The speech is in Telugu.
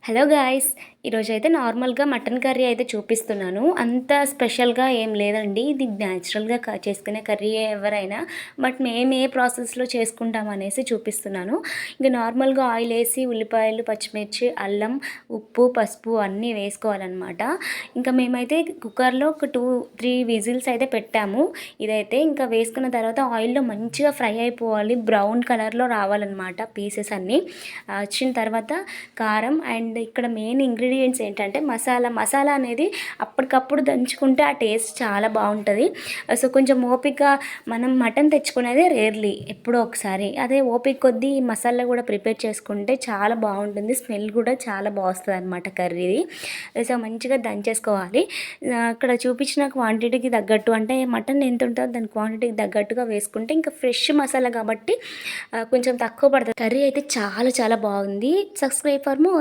హలో గాయ్స్, ఈరోజైతే నార్మల్గా మటన్ కర్రీ అయితే చూపిస్తున్నాను. అంత స్పెషల్గా ఏం లేదండి. ఇది న్యాచురల్గా చేసుకునే కర్రీ ఎవరైనా, బట్ మేము ఏ ప్రాసెస్లో చేసుకుంటాం అనేసి చూపిస్తున్నాను. ఇంకా నార్మల్గా ఆయిల్ వేసి ఉల్లిపాయలు, పచ్చిమిర్చి, అల్లం, ఉప్పు, పసుపు అన్నీ వేసుకోవాలన్నమాట. ఇంకా మేమైతే కుక్కర్లో ఒక 2-3 విజిల్స్ అయితే పెట్టాము. ఇదైతే ఇంకా వేసుకున్న తర్వాత ఆయిల్లో మంచిగా ఫ్రై అయిపోవాలి, బ్రౌన్ కలర్లో రావాలన్నమాట పీసెస్ అన్నీ. వచ్చిన తర్వాత కారం అండ్ ఇక్కడ మెయిన్ ఇంగ్రీడియంట్స్ ఏంటంటే మసాలా అనేది అప్పటికప్పుడు దంచుకుంటే ఆ టేస్ట్ చాలా బాగుంటుంది. సో కొంచెం ఓపిక, మనం మటన్ తెచ్చుకునేది రేర్లీ ఎప్పుడో ఒకసారి, అదే ఓపిక కొద్దీ ఈ మసాలా కూడా ప్రిపేర్ చేసుకుంటే చాలా బాగుంటుంది. స్మెల్ కూడా చాలా బాగుంటుంది అనమాట కర్రీది. సో మంచిగా దంచేసుకోవాలి. అక్కడ చూపించిన క్వాంటిటీకి తగ్గట్టు, అంటే మటన్ ఎంత ఉంటుందో దాని క్వాంటిటీకి తగ్గట్టుగా వేసుకుంటే ఇంకా ఫ్రెష్ మసాలా కాబట్టి కొంచెం తక్కువ పడుతుంది. కర్రీ అయితే చాలా చాలా బాగుంది. Subscribe for more.